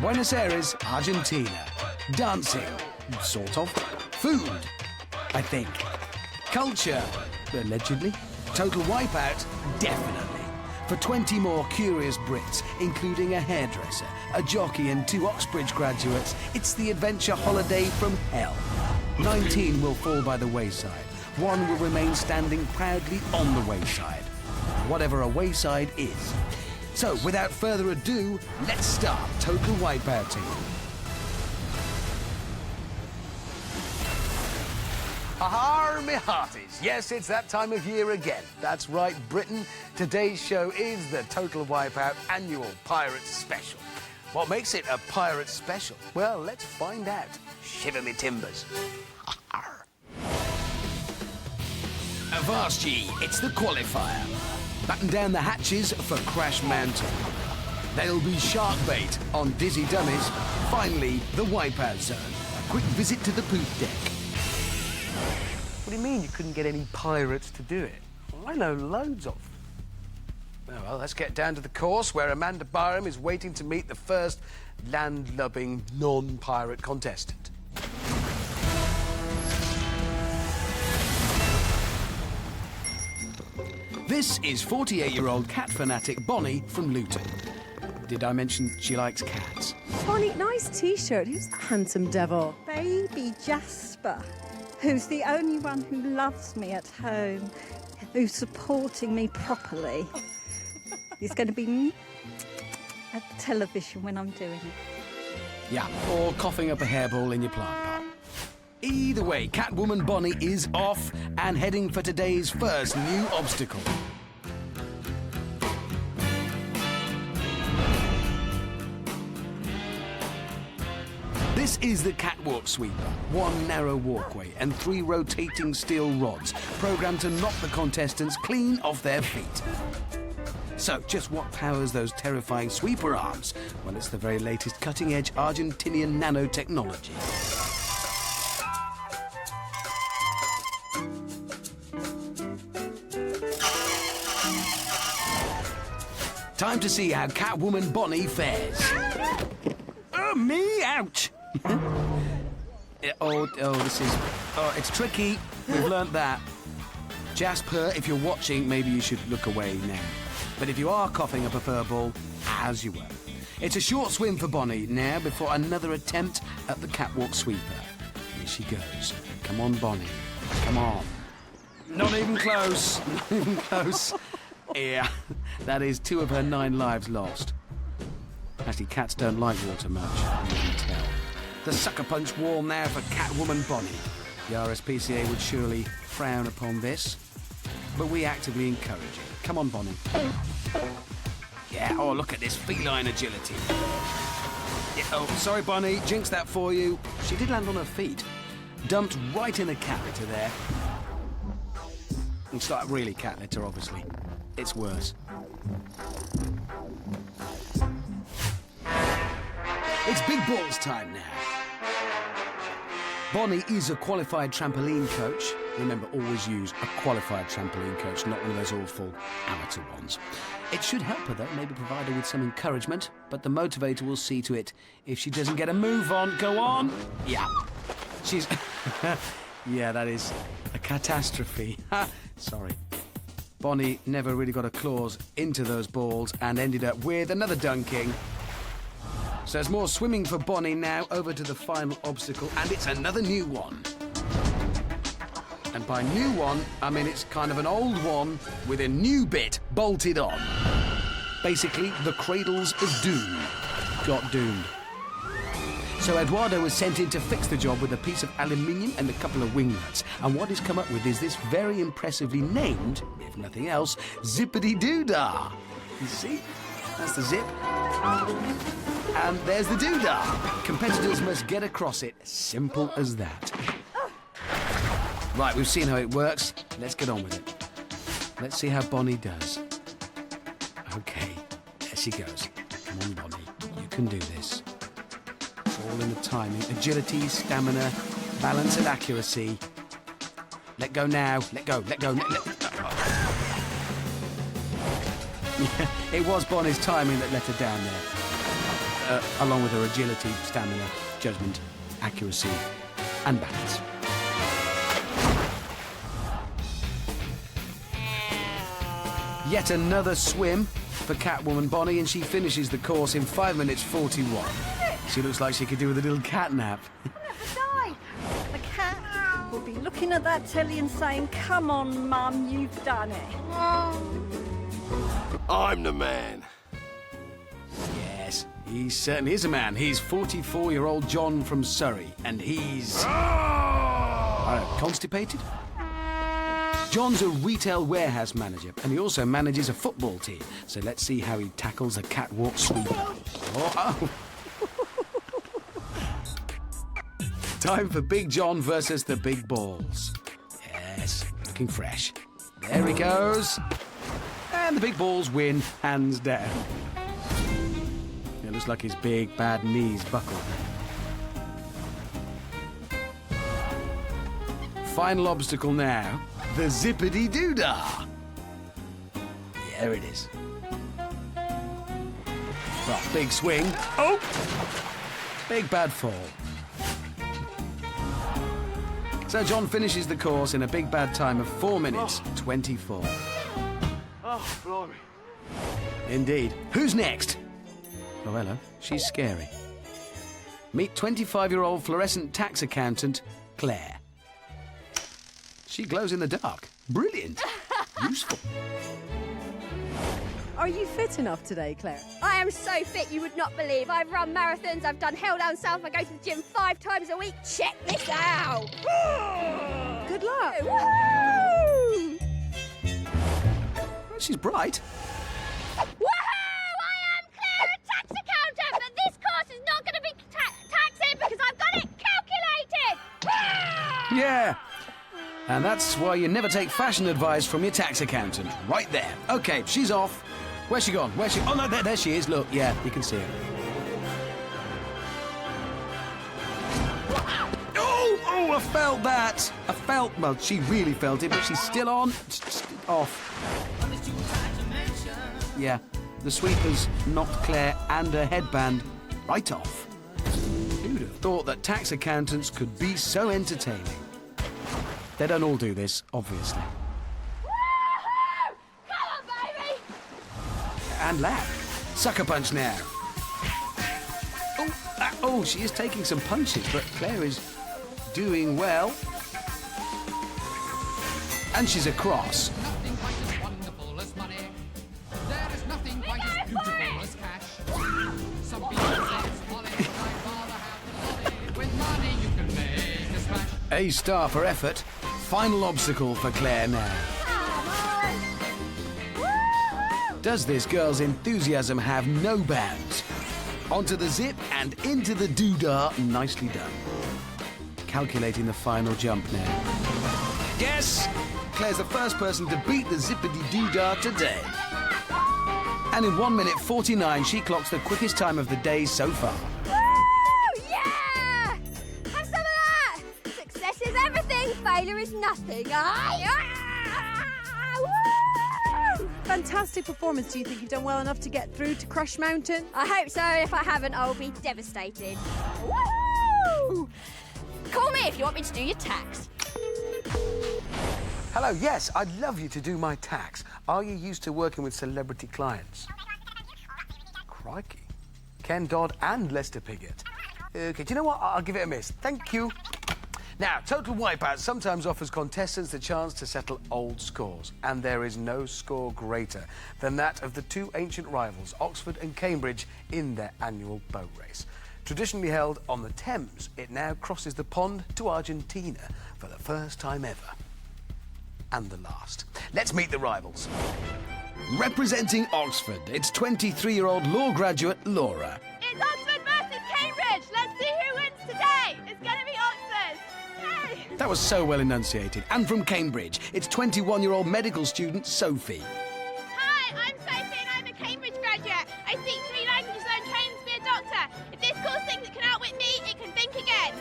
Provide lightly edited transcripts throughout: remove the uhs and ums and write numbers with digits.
Buenos Aires, Argentina. Dancing, sort of. Food, I think. Culture, allegedly. Total Wipeout, definitely. For 20 more curious Brits, including a hairdresser, a jockey and 2 Oxbridge graduates, it's the adventure holiday from hell. 19 will fall by the wayside. 1 will remain standing proudly on the wayside. Whatever a wayside is. So, without further ado, let's start Total Wipeout Team. Aha, me hearties. Yes, it's that time of year again. That's right, Britain. Today's show is the Total Wipeout Annual Pirates Special. What makes it a Pirate Special? Well, let's find out. Shiver me timbers. Avast ye, it's the Qualifier. Batten down the hatches for Crash Mountain. There'll be shark bait on dizzy dummies. Finally, the Wipeout Zone. A quick visit to the poop deck. What do you mean you couldn't get any pirates to do it? Well, I know loads of them. Oh, well, let's get down to the course where Amanda Byram is waiting to meet the first land-lubbing, non-pirate contestant. This is 48-year-old cat fanatic Bonnie from Luton. Did I mention she likes cats? Bonnie, nice T-shirt. Who's that handsome devil? Baby Jasper, who's the only one who loves me at home, who's supporting me properly. He's going to be at television when I'm doing it. Yeah, or coughing up a hairball in your plant pot. Either way, Catwoman Bonnie is off and heading for today's first new obstacle. This is the catwalk sweeper. 1 narrow walkway and 3 rotating steel rods, programmed to knock the contestants clean off their feet. So, just what powers those terrifying sweeper arms? Well, it's the very latest cutting-edge Argentinian nanotechnology. Time to see how Catwoman Bonnie fares. Oh, me? Ouch! It's tricky. We've learnt that. Jasper, if you're watching, maybe you should look away now. But if you are coughing up a furball, as you were. It's a short swim for Bonnie now before another attempt at the catwalk sweeper. Here she goes. Come on, Bonnie. Come on. Not even close. Not even close. Yeah, that is 2 of her 9 lives lost. Actually, cats don't like water much, you can tell. The sucker punch wall now for Catwoman Bonnie. The RSPCA would surely frown upon this, but we actively encourage it. Come on, Bonnie. Yeah, oh, look at this feline agility. Yeah, oh, sorry, Bonnie, jinxed that for you. She did land on her feet. Dumped right in a cat litter there. It's like really cat litter, obviously. It's worse. It's big balls time now. Bonnie is a qualified trampoline coach. Remember, always use a qualified trampoline coach, not one of those awful amateur ones. It should help her, though, maybe provide her with some encouragement, but the motivator will see to it if she doesn't get a move on. Go on. Yeah. She's... yeah, that is a catastrophe. Sorry. Bonnie never really got her claws into those balls and ended up with another dunking. So there's more swimming for Bonnie now, over to the final obstacle, and it's another new one. And by new one, I mean it's kind of an old one with a new bit bolted on. Basically, the cradles of doom got doomed. So Eduardo was sent in to fix the job with a piece of aluminium and a couple of wing nuts. And what he's come up with is this very impressively named, if nothing else, zippity-doo-dah. You see? That's the zip. And there's the doodah. Competitors must get across it. Simple as that. Right, we've seen how it works. Let's get on with it. Let's see how Bonnie does. Okay, there she goes. Come on, Bonnie. You can do this. It's all in the timing. Agility, stamina, balance and accuracy. Let go now. Let go. Let go. Yeah, it was Bonnie's timing that let her down there. along with her agility, stamina, judgment, accuracy and balance. Yet another swim for Catwoman Bonnie, and she finishes the course in 5 minutes 41. She looks like she could do with a little cat nap. The cat will be looking at that telly and saying, "Come on, Mum, you've done it." I'm the man. Yes, he certainly is a man. He's 44-year-old John from Surrey, and he's... constipated? John's a retail warehouse manager, and he also manages a football team. So let's see how he tackles a catwalk sweep. Oh. Time for Big John versus the big balls. Yes, looking fresh. There he goes. And the big balls win, hands down. It looks like his big, bad knees buckled. Final obstacle now. The zippity-doo-dah. There it is. Well, big swing. Oh! Big bad fall. So John finishes the course in a big bad time of 4 minutes 24. Oh, blimey. Indeed. Who's next? Oh, hello. She's scary. Meet 25-year-old fluorescent tax accountant, Claire. She glows in the dark. Brilliant. Useful. Are you fit enough today, Claire? I am so fit you would not believe. I've run marathons, I've done hell down south, I go to the gym 5 times a week. Check this out! Good luck. Woohoo! Well, she's bright. Woohoo! I am Claire, a tax accountant, but this course is not going to be taxing because I've got it calculated! Yeah. And that's why you never take fashion advice from your tax accountant. Right there. OK, she's off. Where's she gone? Where's she... Oh, no, there she is. Look, yeah, you can see her. Oh, I felt that. Well, she really felt it, but she's still on. Off. Yeah, the sweepers knocked Claire and her headband right off. Who'd have thought that tax accountants could be so entertaining? They don't all do this, obviously. Woohoo! Come on, baby! And lap. Sucker punch now. Oh, she is taking some punches, but Claire is doing well. And she's across. Nothing quite as wonderful as money. There is nothing quite as beautiful as cash. Some people say it's folly, but I'd rather have the money. With money you can make a smash. A star for effort. Final obstacle for Claire now. Does this girl's enthusiasm have no bounds? Onto the zip and into the doodah. Nicely done. Calculating the final jump now. Yes! Claire's the first person to beat the zippity-doodah today. And in 1 minute 49, she clocks the quickest time of the day so far. Woo! Yeah! Have some of that! Success is everything, failure is nothing. Woo! Fantastic performance. Do you think you've done well enough to get through to Crush Mountain? I hope so. If I haven't, I'll be devastated. Woo! Call me if you want me to do your tax. Hello, yes, I'd love you to do my tax. Are you used to working with celebrity clients? Crikey. Ken Dodd and Lester Piggott. OK, do you know what? I'll give it a miss. Thank you. Now, Total Wipeout sometimes offers contestants the chance to settle old scores. And there is no score greater than that of the two ancient rivals, Oxford and Cambridge, in their annual boat race. Traditionally held on the Thames, it now crosses the pond to Argentina for the first time ever. And the last. Let's meet the rivals. Representing Oxford, it's 23-year-old law graduate Laura. It's Oxford versus Cambridge. Let's see who wins today. It's going to be Oxford. Yay! That was so well enunciated. And from Cambridge, it's 21-year-old medical student Sophie. Hi, I'm Sophie and I'm a Cambridge graduate. I speak 3 languages and I'm trained to be a doctor. If this course thinks it can outwit me, it can think again.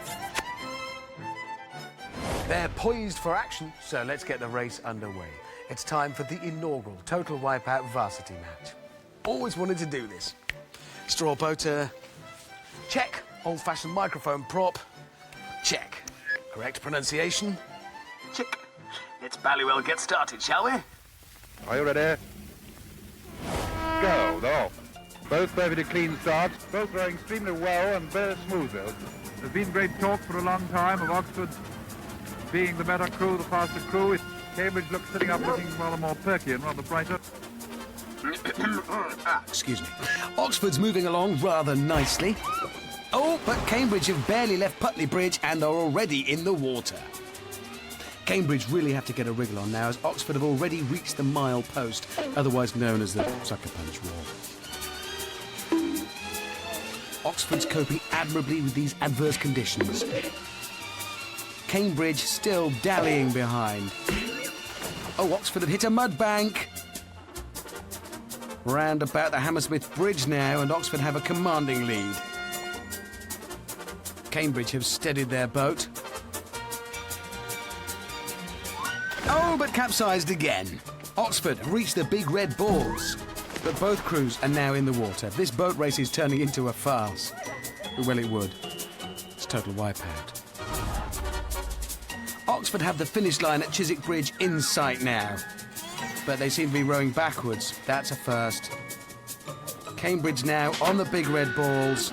They're poised for action, so let's get the race underway. It's time for the inaugural Total Wipeout varsity match. Always wanted to do this. Straw boater, Check. Old-fashioned microphone prop. Check. Correct pronunciation. Check. Let's ballywell get started, shall we? Are you ready? Go, no. Both perfectly clean starts, both rowing extremely well and very smooth though. There's been great talk for a long time of Oxford being the better crew, the faster crew. Cambridge looks sitting up looking rather more perky and rather brighter. Excuse me. Oxford's moving along rather nicely. Oh, but Cambridge have barely left Putney Bridge and are already in the water. Cambridge really have to get a wriggle on now, as Oxford have already reached the mile post, otherwise known as the Sucker Punch Wall. Oxford's coping admirably with these adverse conditions. Cambridge still dallying behind. Oh, Oxford have hit a mud bank. Round about the Hammersmith Bridge now, and Oxford have a commanding lead. Cambridge have steadied their boat. Oh, but capsized again. Oxford have reached the big red balls. But both crews are now in the water. This boat race is turning into a farce. Well, it would. It's total wipeout. Oxford have the finish line at Chiswick Bridge in sight now. But they seem to be rowing backwards. That's a first. Cambridge now on the big red balls.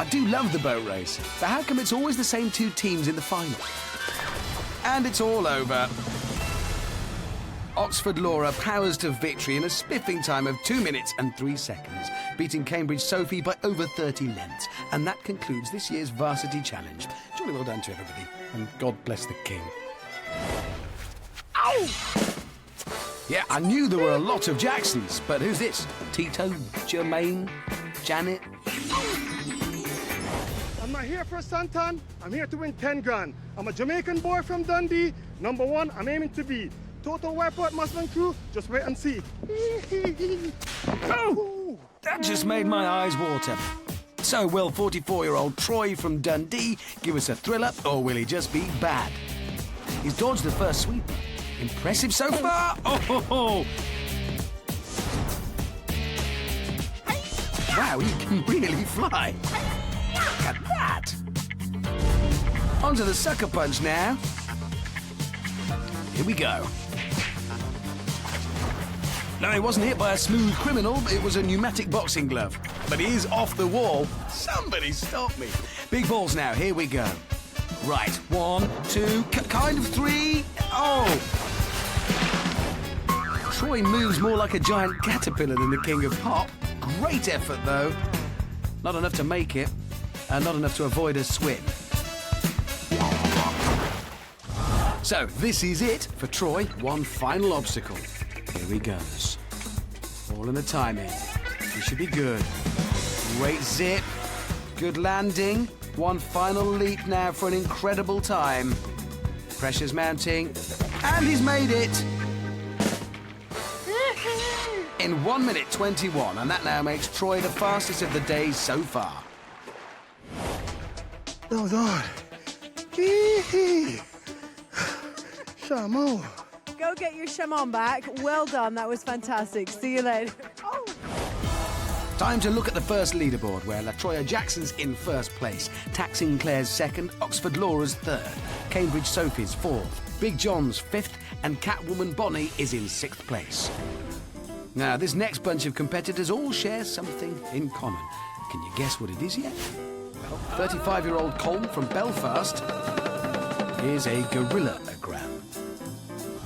I do love the boat race, but how come it's always the same two teams in the final? And it's all over. Oxford Laura powers to victory in a spiffing time of 2 minutes and 3 seconds, beating Cambridge Sophie by over 30 lengths. And that concludes this year's Varsity Challenge. Jolly well done to everybody, and God bless the King. Ow! Yeah, I knew there were a lot of Jacksons, but who's this? Tito, Jermaine, Janet? I'm not here for a suntan, I'm here to win 10 grand. I'm a Jamaican boy from Dundee. Number one, I'm aiming to be. Total Wipeout Muslim crew, just wait and see. Oh, that just made my eyes water. So will 44-year-old Troy from Dundee give us a thriller, or will he just be bad? He's dodged the first sweep. Impressive so far. Oh, ho, ho. Wow, he can really fly. Look at that. Onto the sucker punch now. Here we go. No, he wasn't hit by a smooth criminal. It was a pneumatic boxing glove. But he is off the wall. Somebody stop me. Big balls now. Here we go. Right. 1, 2, kind of 3. Oh! Troy moves more like a giant caterpillar than the king of pop. Great effort, though. Not enough to make it, and not enough to avoid a swim. So, this is it for Troy. One final obstacle. Here he goes. All in the timing. He should be good. Great zip. Good landing. One final leap now for an incredible time. Pressure's mounting. And he's made it! In 1 minute 21, and that now makes Troy the fastest of the day so far. That was hard. Shamo. Go get your shaman back. Well done. That was fantastic. See you later. Oh. Time to look at the first leaderboard, where LaTroya Jackson's in first place, Tax Sinclair's second, Oxford Laura's third, Cambridge Sophie's fourth, Big John's fifth, and Catwoman Bonnie is in sixth place. Now, this next bunch of competitors all share something in common. Can you guess what it is yet? Well, 35-year-old Cole from Belfast is a gorillagram.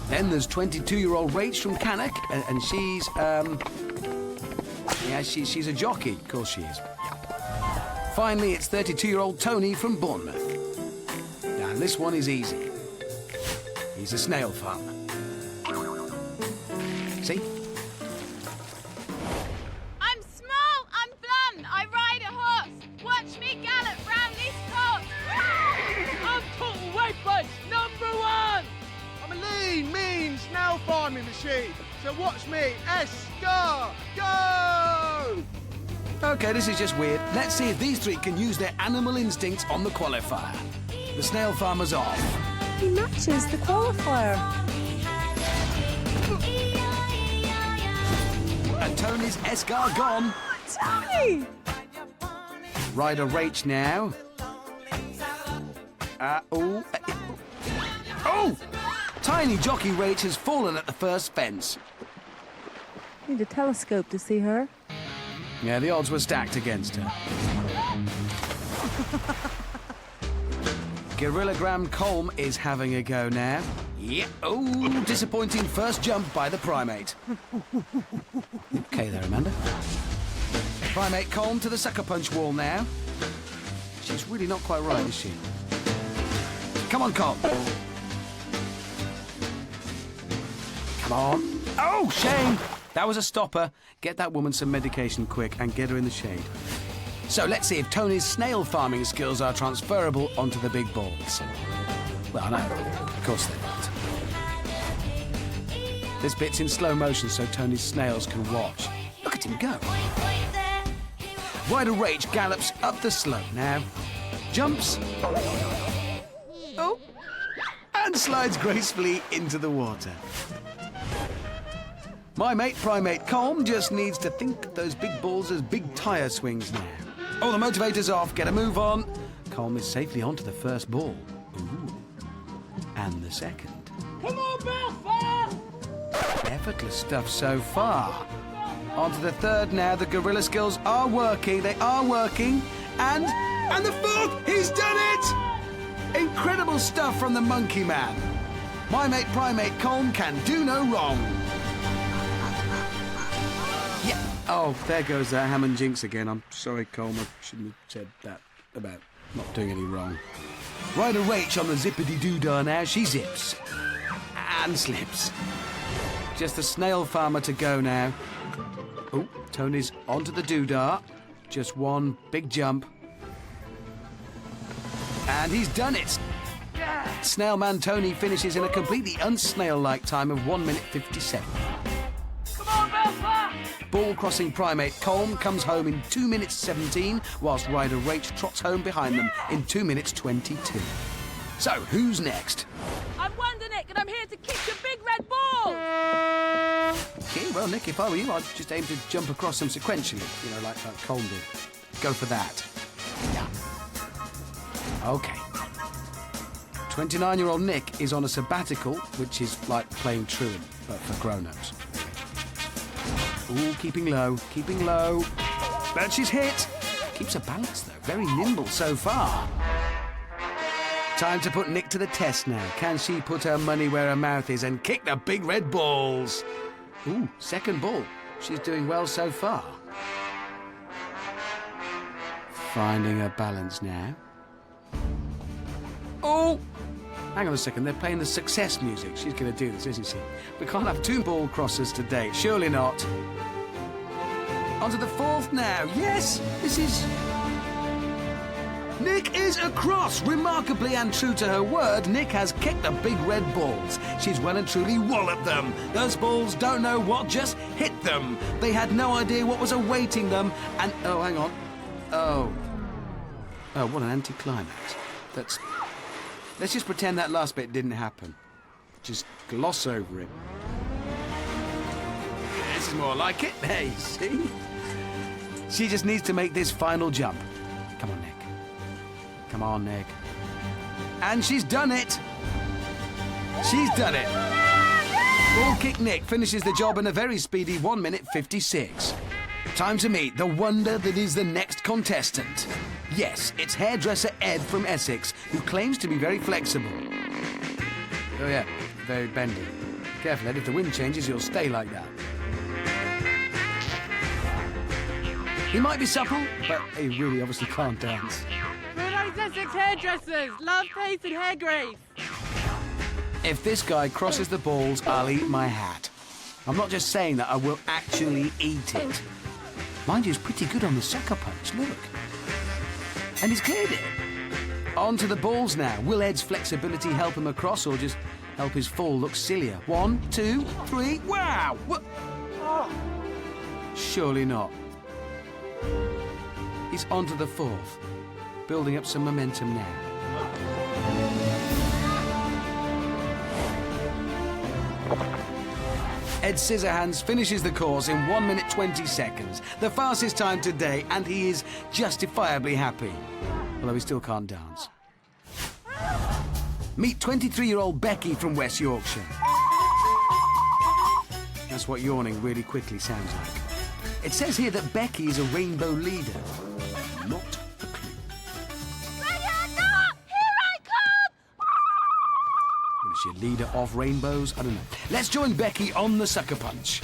Then there's 22-year-old Rach from Cannock, and she's, yeah, she's a jockey. Of course she is. Finally, it's 32-year-old Tony from Bournemouth. Now, this one is easy. He's a snail farmer. See? I'm small, I'm blunt, I ride a horse. Watch me gallop round this course. I'm total Wipeout #1. I'm a lean, mean snail farming machine. So watch me, Escar, go! OK, this is just weird. Let's see if these three can use their animal instincts on the qualifier. The snail farmer's off. He matches the qualifier. And Tony's Escar gone. Tony! Rider Rach now. Oh! Tiny jockey Rach has fallen at the first fence. Need a telescope to see her. Yeah, the odds were stacked against her. Gorillagram Colm is having a go now. Yeah. Oh, disappointing first jump by the primate. Okay there, Amanda. Primate Colm to the sucker punch wall now. She's really not quite right, is she? Come on, Colm. Come on. Oh, shame. That was a stopper. Get that woman some medication quick and get her in the shade. So let's see if Tony's snail farming skills are transferable onto the big balls. Well, no, of course they're not. This bit's in slow motion so Tony's snails can watch. Look at him go. Rider Rach gallops up the slope now. Jumps. Oh. And slides gracefully into the water. My mate, Primate Colm, just needs to think of those big balls as big tyre swings now. Oh, the motivator's off. Get a move on. Colm is safely onto the first ball. Ooh. And the second. Come on, Belfast! Effortless stuff so far. Onto the third now. The gorilla skills are working. They are working. And the fourth! He's done it! Incredible stuff from the monkey man. My mate, Primate Colm, can do no wrong. Yeah. Oh, there goes that Hammond jinx again. I'm sorry, Colm. I shouldn't have said that about not doing any wrong. Rider Rach on the zippity-doo-dah now. She zips. And slips. Just the snail farmer to go now. Oh, Tony's onto the doodah. Just one big jump. And he's done it. Snailman Tony finishes in a completely unsnail-like time of 1 minute 57. Come on, Belfast! Ball crossing Primate Colm comes home in 2 minutes 17, whilst Rider Rach trots home behind them in 2 minutes 22. So, who's next? I'm Wonder Nick, and I'm here to kick your big red ball! Okay, well, Nick, if I were you, I'd just aim to jump across them sequentially, like Colm did. Go for that. Yeah. Okay. 29-year-old Nick is on a sabbatical, which is like playing truant, but for grown-ups. Ooh, keeping low. But she's hit. Keeps her balance, though. Very nimble so far. Time to put Nick to the test now. Can she put her money where her mouth is and kick the big red balls? Ooh, second ball. She's doing well so far. Finding her balance now. Oh! Hang on a second, they're playing the success music. She's going to do this, isn't she? We can't have 2 ball crossers today. Surely not. On to the fourth now. Yes, this is... Nick is across. Remarkably and true to her word, Nick has kicked the big red balls. She's well and truly walloped them. Those balls don't know what just hit them. They had no idea what was awaiting them. And, oh, hang on. Oh, what an anticlimax. Let's just pretend that last bit didn't happen. Just gloss over it. This is more like it. Hey, see? She just needs to make this final jump. Come on, Nick. Come on, Nick. And she's done it. She's done it. Ball kick Nick finishes the job in a very speedy 1 minute 56. Time to meet the wonder that is the next contestant. Yes, it's hairdresser Ed from Essex, who claims to be very flexible. Oh yeah, very bendy. Careful, Ed, if the wind changes, you'll stay like that. He might be supple, but he really obviously can't dance. We're those Essex hairdressers. Love, taste and hair grease. If this guy crosses the balls, I'll eat my hat. I'm not just saying that, I will actually eat it. Mind you, he's pretty good on the sucker punch, look. And he's cleared it. On to the balls now. Will Ed's flexibility help him across or just help his fall look sillier? 1, 2, 3, wow! Surely not. He's on to the fourth, building up some momentum now. Ed Scissorhands finishes the course in 1 minute 20 seconds. The fastest time today, and he is justifiably happy. Although he still can't dance. Meet 23-year-old Becky from West Yorkshire. That's what yawning really quickly sounds like. It says here that Becky is a rainbow leader. Not a clue. Here I come! Well, is she a leader of rainbows? I don't know. Let's join Becky on the sucker punch.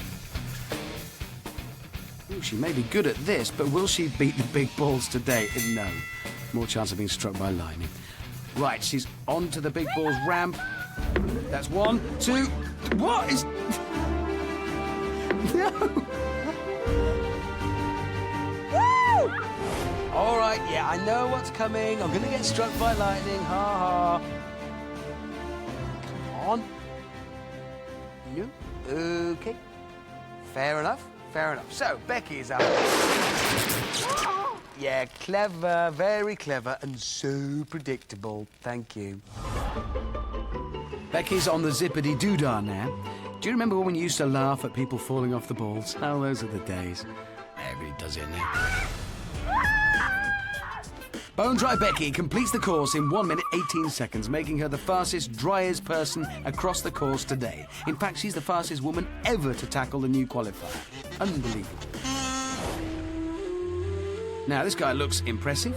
Ooh, she may be good at this, but will she beat the big balls today? No. More chance of being struck by lightning. Right, she's onto the big balls ramp. That's 1, 2... What is... No! Woo! All right, yeah, I know what's coming. I'm going to get struck by lightning. Ha ha. Come on. You? Okay. Fair enough. Fair enough. So, Becky's up. Yeah, clever, very clever, and so predictable. Thank you. Becky's on the zippity-doo-dah now. Do you remember when you used to laugh at people falling off the balls? Oh, those are the days. Everybody does it now. Bone Dry Becky completes the course in 1 minute 18 seconds, making her the fastest, driest person across the course today. In fact, she's the fastest woman ever to tackle the new qualifier. Unbelievable. Now, this guy looks impressive.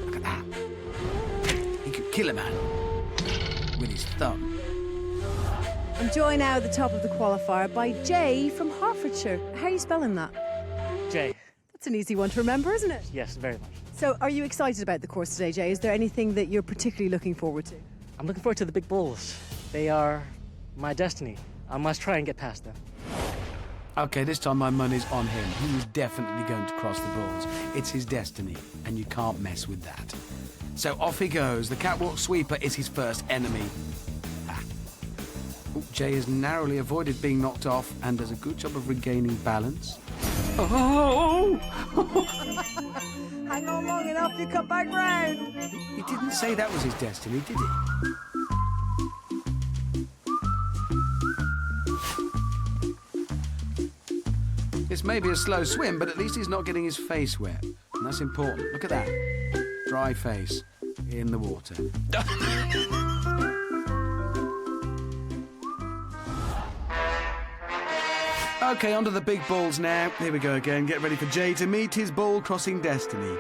Look at that. He could kill a man with his thumb. I'm joined now at the top of the qualifier by Jay from Hertfordshire. How are you spelling that? Jay. That's an easy one to remember, isn't it? Yes, very much. So, are you excited about the course today, Jay? Is there anything that you're particularly looking forward to? I'm looking forward to the big bulls. They are my destiny. I must try and get past them. OK, this time my money's on him. He's definitely going to cross the balls. It's his destiny, and you can't mess with that. So off he goes. The catwalk sweeper is his first enemy. Ooh, Jay has narrowly avoided being knocked off and does a good job of regaining balance. Oh! Hang on long enough, you come back round. He didn't say that was his destiny, did he? This may be a slow swim, but at least he's not getting his face wet. And that's important. Look at that. Dry face in the water. OK, onto the big balls now. Here we go again. Get ready for Jay to meet his ball-crossing destiny.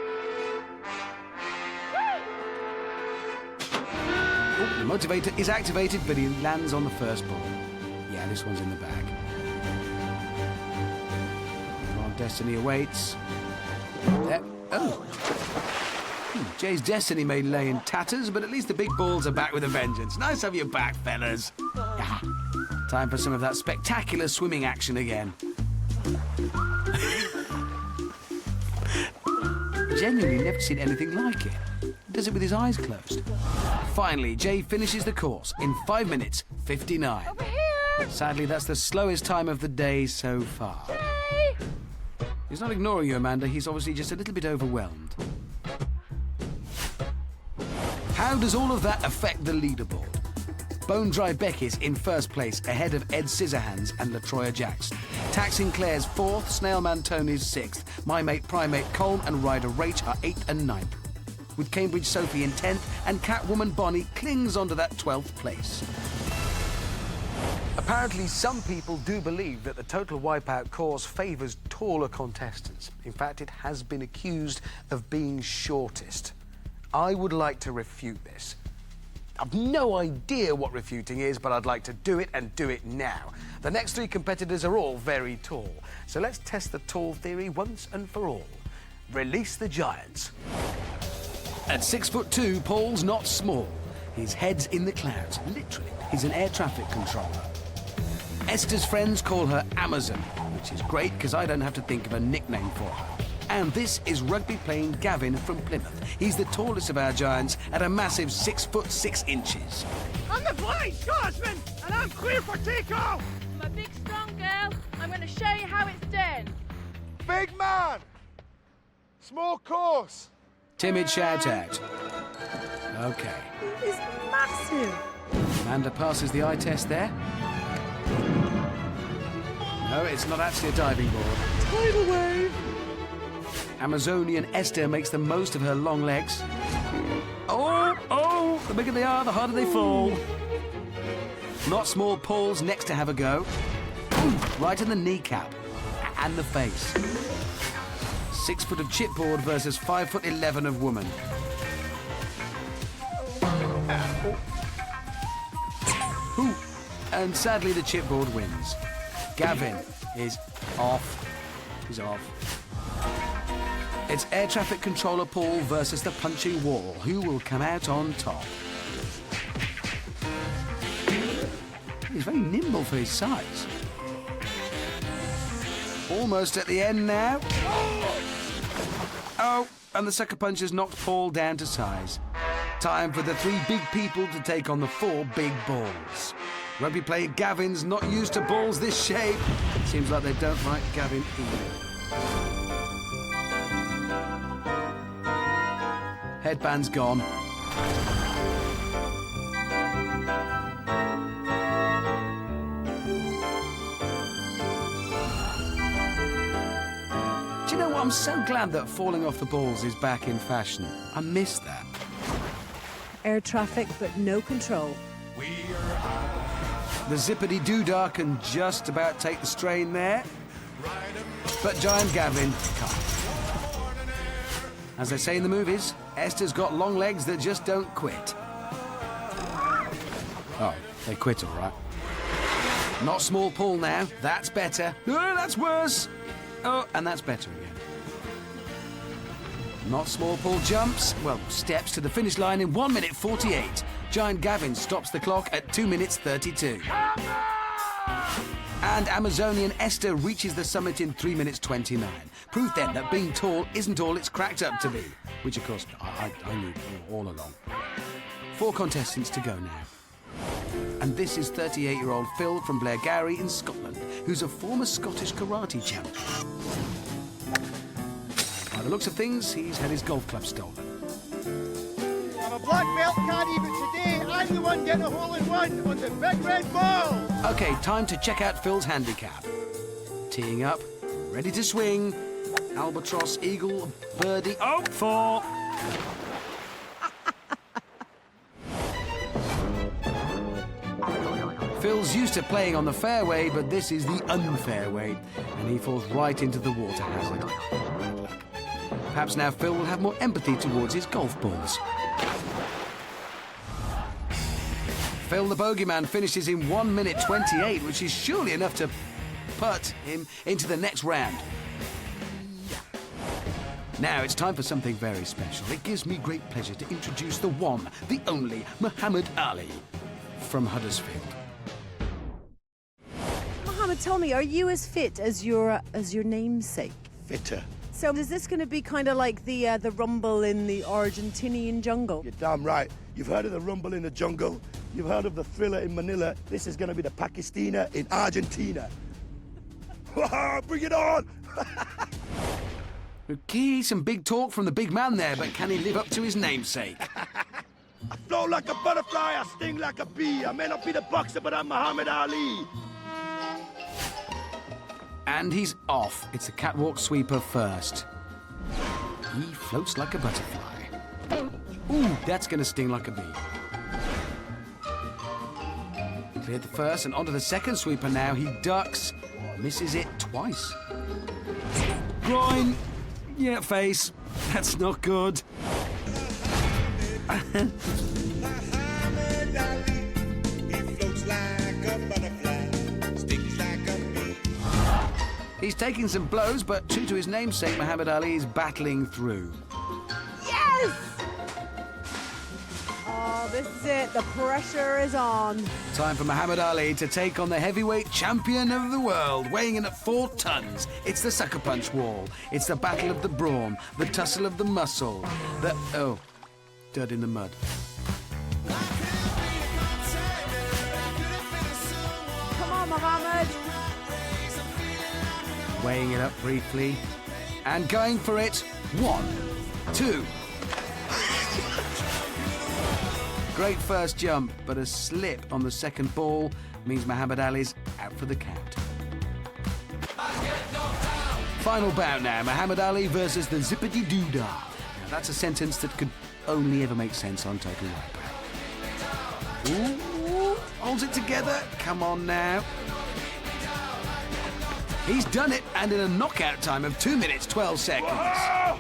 Oh, the motivator is activated, but he lands on the first ball. Yeah, this one's in the bag. Come on, destiny awaits. There. Oh. Jay's destiny may lay in tatters, but at least the big balls are back with a vengeance. Nice to have you back, fellas. Time for some of that spectacular swimming action again. Genuinely never seen anything like it. He does it with his eyes closed. Finally, Jay finishes the course in 5 minutes 59. Over here! Sadly, that's the slowest time of the day so far. Jay! He's not ignoring you, Amanda. He's obviously just a little bit overwhelmed. How does all of that affect the leaderboard? Bone Dry Becky's in first place, ahead of Ed Scissorhands and LaTroya Jackson. Tax Sinclair's 4th, Snailman Tony's 6th. My Mate Primate Colm and Ryder Rach are 8th and 9th. With Cambridge Sophie in 10th, and Catwoman Bonnie clings onto that 12th place. Apparently, some people do believe that the Total Wipeout course favours taller contestants. In fact, it has been accused of being shortest. I would like to refute this. I've no idea what refuting is, but I'd like to do it and do it now. The next 3 competitors are all very tall. So let's test the tall theory once and for all. Release the giants. At 6'2", Paul's not small. His head's in the clouds, literally. He's an air traffic controller. Esther's friends call her Amazon, which is great because I don't have to think of a nickname for her. And this is rugby-playing Gavin from Plymouth. He's the tallest of our giants at a massive 6'6". I'm the flying Scotsman, and I'm clear for takeoff! I'm a big, strong girl. I'm going to show you how it's done. Big man! Small course! Timid shout out. OK. He's massive. Amanda passes the eye test there. No, it's not actually a diving board. Tidal wave. Amazonian Esther makes the most of her long legs. Oh, the bigger they are, the harder they fall. Not small Paul's next to have a go. Ooh, right in the kneecap and the face. 6 foot of chipboard versus 5'11" of woman. Ooh, and sadly the chipboard wins. Gavin is off. He's off. It's air traffic controller Paul versus the punching wall. Who will come out on top? He's very nimble for his size. Almost at the end now. Oh, and the sucker punch has knocked Paul down to size. Time for the 3 big people to take on the 4 big balls. Rugby player Gavin's not used to balls this shape. Seems like they don't like Gavin either. Headband's gone. Do you know what? I'm so glad that falling off the balls is back in fashion. I miss that. Air traffic, but no control. The zippity-doo-dah can just about take the strain there. But Giant Gavin can't. As they say in the movies, Esther's got long legs that just don't quit. Oh, they quit all right. Not small Paul now. That's better. Oh, that's worse. Oh, and that's better again. Not small Paul jumps, well, steps to the finish line in 1 minute 48. Giant Gavin stops the clock at 2 minutes 32. And Amazonian Esther reaches the summit in 3 minutes 29. Proof then that being tall isn't all it's cracked up to be. Which, of course, I knew all along. 4 contestants to go now. And this is 38-year-old Phil from Blairgowrie in Scotland, who's a former Scottish karate champion. By the looks of things, he's had his golf club stolen. I'm a black belt caddy, but today I'm the one getting a hole-in-one on the big red ball. OK, time to check out Phil's handicap. Teeing up, ready to swing. Albatross, eagle, birdie. Oh, 4. Phil's used to playing on the fairway, but this is the unfair way, and he falls right into the water hazard. Perhaps now Phil will have more empathy towards his golf balls. Phil the bogeyman finishes in 1 minute 28, which is surely enough to put him into the next round. Now it's time for something very special. It gives me great pleasure to introduce the one, the only, Muhammad Ali from Huddersfield. Mohammed, tell me, are you as fit as your namesake? Fitter. So is this going to be kind of like the rumble in the Argentinian jungle? You're damn right. You've heard of the rumble in the jungle. You've heard of the thriller in Manila. This is going to be the Pakistina in Argentina. Bring it on! Okay, some big talk from the big man there, but can he live up to his namesake? I flow like a butterfly, I sting like a bee. I may not be the boxer, but I'm Muhammad Ali. And he's off. It's the catwalk sweeper first. He floats like a butterfly. Ooh, that's going to sting like a bee. Cleared the first and onto the second sweeper now. He ducks, misses it twice. Groin. Yeah, face. That's not good. He's taking some blows, but true to his namesake, Muhammad Ali is battling through. Yes! Oh, this is it. The pressure is on. Time for Muhammad Ali to take on the heavyweight champion of the world, weighing in at 4 tons. It's the sucker punch wall. It's the battle of the brawn, the tussle of the muscle, oh, dirt in the mud. Come on, Mohammed. Weighing it up briefly and going for it. 1, 2. Great first jump, but a slip on the second ball means Muhammad Ali's out for the count. Final bout now, Muhammad Ali versus the Zippity Doodah. Now that's a sentence that could only ever make sense on Total Wipeout. Ooh, holds it together. Come on now. He's done it, and in a knockout time of 2 minutes, 12 seconds. Whoa!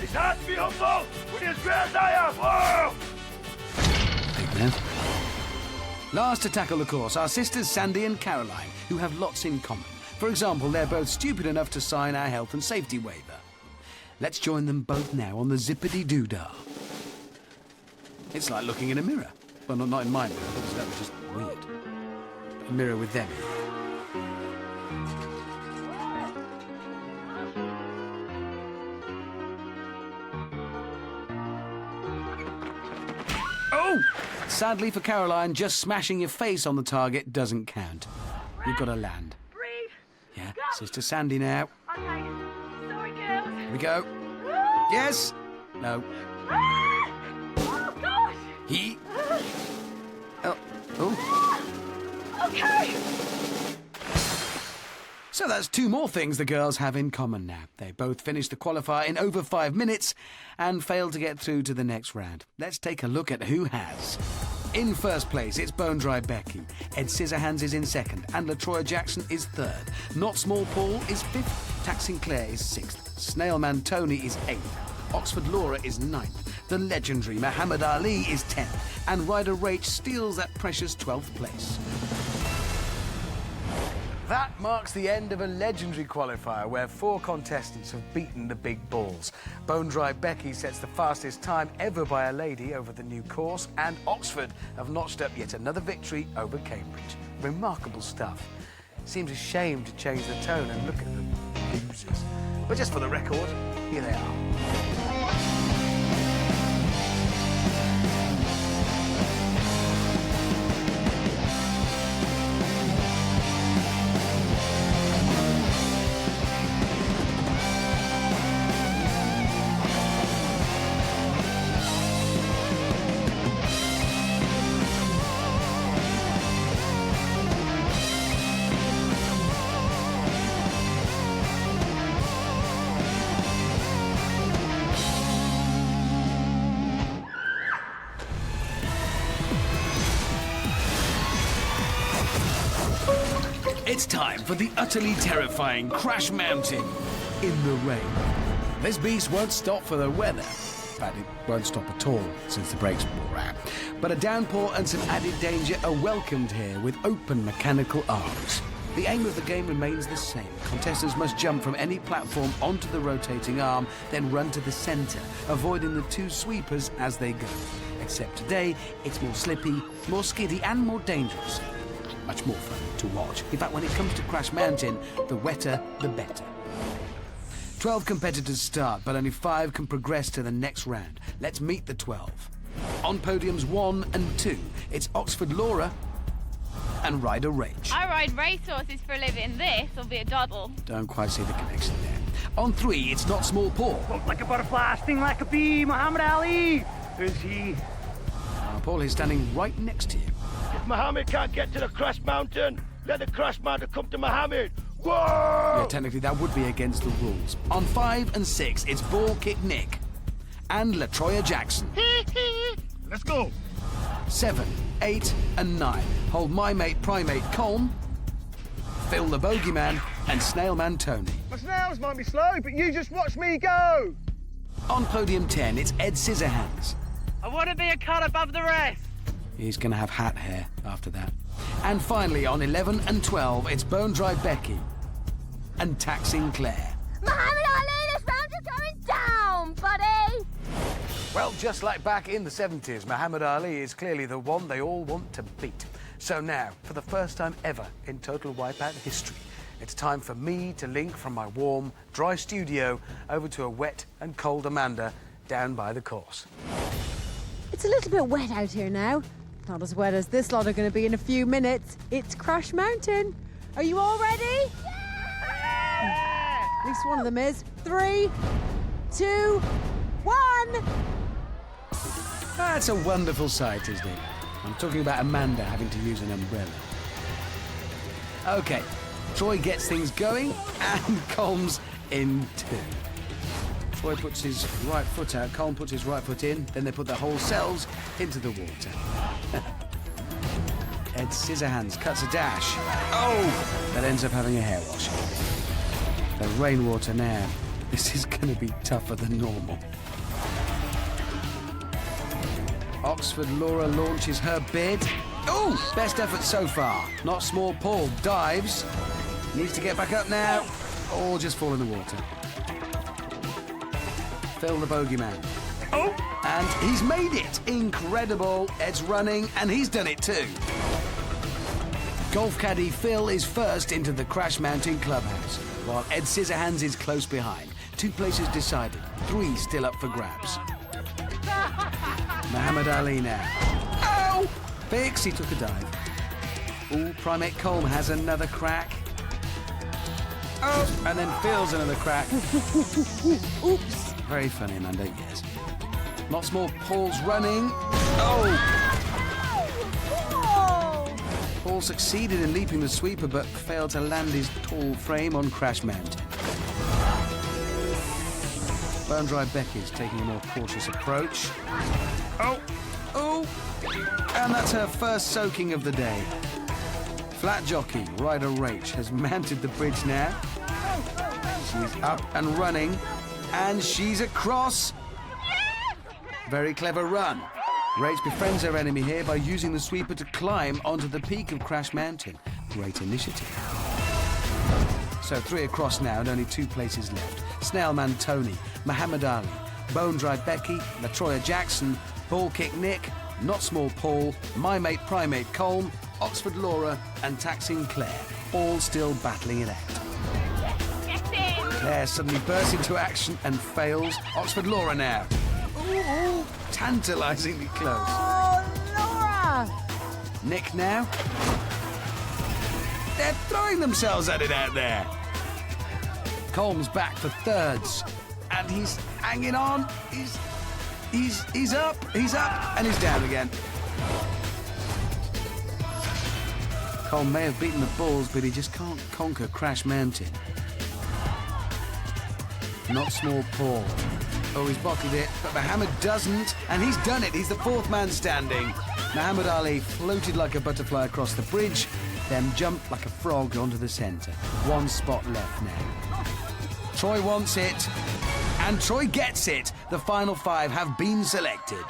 It's hard to be humble when you're as great as I am. Whoa! Big man. Last to tackle the course are sisters Sandy and Caroline, who have lots in common. For example, they're both stupid enough to sign our health and safety waiver. Let's join them both now on the Zippity Doodah. It's like looking in a mirror. Well, not in my mirror, because that was just weird. A mirror with them. Oh! Sadly for Caroline, just smashing your face on the target doesn't count. You've got to land. Breathe. Yeah, Sister Sandy now. Okay. Sorry, girls. Here we go. Yes. No. Oh, gosh. He. Oh. Okay. So that's 2 more things the girls have in common now. They both finished the qualifier in over 5 minutes and failed to get through to the next round. Let's take a look at who has. In first place, it's Bone Dry Becky. Ed Scissorhands is in second, and LaTroya Jackson is third. Not Small Paul is fifth. Tax Sinclair is sixth. Snailman Tony is eighth. Oxford Laura is ninth. The legendary Muhammad Ali is 10th. And Ryder Rach steals that precious 12th place. That marks the end of a legendary qualifier where 4 contestants have beaten the big balls. Bone Dry Becky sets the fastest time ever by a lady over the new course, and Oxford have notched up yet another victory over Cambridge. Remarkable stuff. Seems a shame to change the tone and look at the losers. But just for the record, here they are. It's time for the utterly terrifying Crash Mountain in the rain. This beast won't stop for the weather. In fact, it won't stop at all since the brakes wore out. But a downpour and some added danger are welcomed here with open mechanical arms. The aim of the game remains the same. Contestants must jump from any platform onto the rotating arm, then run to the centre, avoiding the 2 sweepers as they go. Except today, it's more slippy, more skiddy and more dangerous. Much more fun to watch. In fact, when it comes to Crash Mountain, the wetter, the better. 12 competitors start, but only 5 can progress to the next round. Let's meet the 12. On podiums 1 and 2, it's Oxford Laura and Ryder Rach. I ride racehorses for a living. This will be a doddle. Don't quite see the connection there. On 3, it's Not Small Paul. Walk like a butterfly, sting like a bee, Muhammad Ali. Who's he? Paul is standing right next to you. If Muhammad can't get to the Crash Mountain, let the Crash Mountain come to Muhammad. Whoa! Yeah, technically that would be against the rules. On 5 and 6, it's Ball Kick Nick and LaTroya Jackson. Let's go. 7, 8 and 9 hold my mate Primate Colm, Phil the Bogeyman and Snailman Tony. My snails might be slow, but you just watch me go. On podium 10, it's Ed Scissorhands. I want to be a cut above the rest. He's going to have hat hair after that. And finally, on 11 and 12, it's Bone Dry Becky and Tax Sinclair. Muhammad Ali, this round is going down, buddy. Well, just like back in the 70s, Muhammad Ali is clearly the one they all want to beat. So now, for the first time ever in Total Wipeout history, it's time for me to link from my warm, dry studio over to a wet and cold Amanda down by the course. It's a little bit wet out here now. Not as wet as this lot are going to be in a few minutes. It's Crash Mountain. Are you all ready? Yeah! At least one of them is. 3, 2, 1. That's a wonderful sight, isn't it? I'm talking about Amanda having to use an umbrella. OK, Troy gets things going, and Colm's in two. Troy puts his right foot out, Colm puts his right foot in, then they put their whole selves into the water. Ed Scissorhands cuts a dash. Oh! That ends up having a hair wash. The rainwater now. This is going to be tougher than normal. Oxford Laura launches her bid. Oh! Best effort so far. Not Small Paul dives. Needs to get back up now. Or just fall in the water. Phil the bogeyman. Oh! And he's made it! Incredible. Ed's running, and he's done it too. Golf caddy Phil is first into the Crash Mountain clubhouse, while Ed Scissorhands is close behind. 2 places decided, 3 still up for grabs. Muhammad Ali now. Oh! Fix, he took a dive. Ooh, Primate Colm has another crack. Oh! And then Phil's another crack. Oops. Very funny, Amanda, yes. Lots more Paul's running. Oh! Paul succeeded in leaping the sweeper, but failed to land his tall frame on Crash Mountain. Bone Dry Becky's taking a more cautious approach. Oh! Oh! And that's her first soaking of the day. Flat jockey Ryder Rach has mounted the bridge now. She's up and running, and she's across. Very clever run. Rach befriends her enemy here by using the sweeper to climb onto the peak of Crash Mountain. Great initiative. So 3 across now and only 2 places left. Snailman Tony, Muhammad Ali, Bone Dry Becky, LaTroya Jackson, Ball Kick Nick, Not Small Paul, My Mate Primate Colm, Oxford Laura and Taxing Claire, all still battling it out. Claire suddenly bursts into action and fails. Oxford Laura now. Ooh, tantalisingly close. Oh, Laura! Nick now. They're throwing themselves at it out there. Colm's back for thirds, and he's hanging on. He's up, and he's down again. Colm may have beaten the balls, but he just can't conquer Crash Mountain. Not Small Paul. Oh, he's bottled it, but Muhammad doesn't, and he's done it. He's the 4th man standing. Muhammad Ali floated like a butterfly across the bridge, then jumped like a frog onto the centre. 1 spot left now. Troy wants it, and Troy gets it. The final 5 have been selected.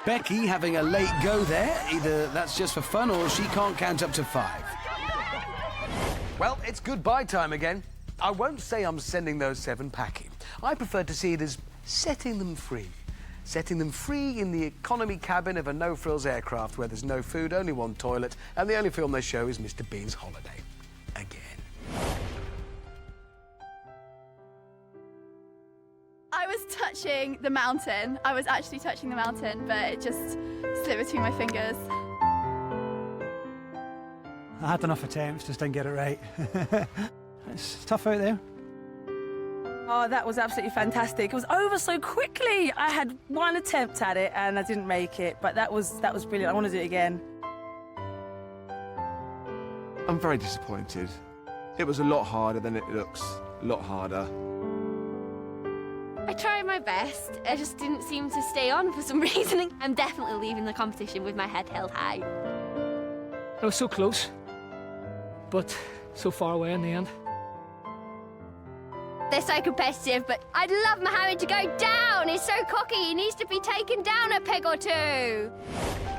Becky having a late go there. Either that's just for fun or she can't count up to 5. Well, it's goodbye time again. I won't say I'm sending those 7 packing. I prefer to see it as setting them free. Setting them free in the economy cabin of a no-frills aircraft where there's no food, only 1 toilet, and the only film they show is Mr. Bean's Holiday. Again. I was touching the mountain. I was actually touching the mountain, but it just slipped between my fingers. I had enough attempts, just didn't get it right. It's tough out there. Oh, that was absolutely fantastic. It was over so quickly. I had 1 attempt at it and I didn't make it, but that was brilliant. I want to do it again. I'm very disappointed. It was a lot harder than it looks. A lot harder. I tried my best. I just didn't seem to stay on for some reason. I'm definitely leaving the competition with my head held high. I was so close, but so far away in the end. They're so competitive, but I'd love Mohammed to go down. He's so cocky. He needs to be taken down a peg or 2.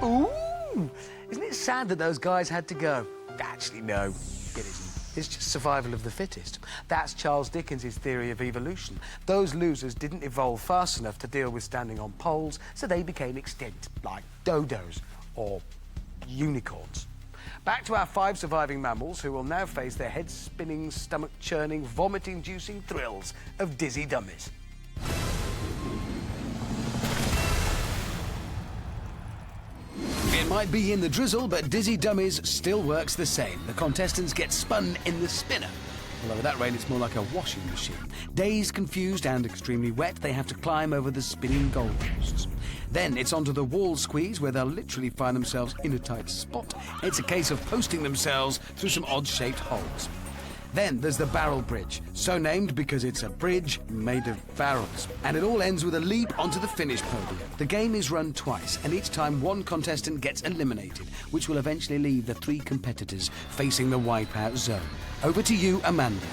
Ooh! Isn't it sad that those guys had to go? Actually, no, it isn't. It's just survival of the fittest. That's Charles Dickens' theory of evolution. Those losers didn't evolve fast enough to deal with standing on poles, so they became extinct, like dodos or unicorns. Back to our 5 surviving mammals who will now face their head-spinning, stomach-churning, vomit-inducing thrills of dizzy dummies. It might be in the drizzle, but Dizzy Dummies still works the same. The contestants get spun in the spinner. Although with that rain, it's more like a washing machine. Dazed, confused and extremely wet, they have to climb over the spinning goalposts. Then it's onto the wall squeeze, where they'll literally find themselves in a tight spot. It's a case of posting themselves through some odd-shaped holes. Then there's the barrel bridge, so named because it's a bridge made of barrels. And it all ends with a leap onto the finish podium. The game is run twice, and each time one contestant gets eliminated, which will eventually leave the 3 competitors facing the wipeout zone. Over to you, Amanda.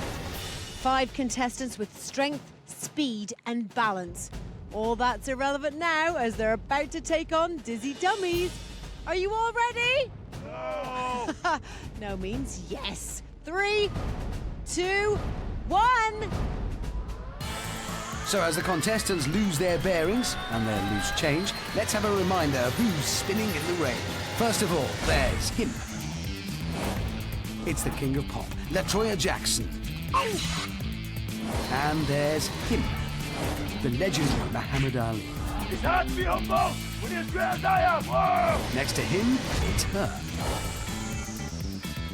5 contestants with strength, speed and balance. All that's irrelevant now, as they're about to take on dizzy dummies. Are you all ready? No! No means yes. 3, 2, 1. So as the contestants lose their bearings and their loose change, let's have a reminder of who's spinning in the rain. First of all, there's him. It's the king of pop, LaToya Jackson. And there's him, the legendary Muhammad Ali. It's hard to be humble when you're as great as I am. Whoa! Next to him, it's her.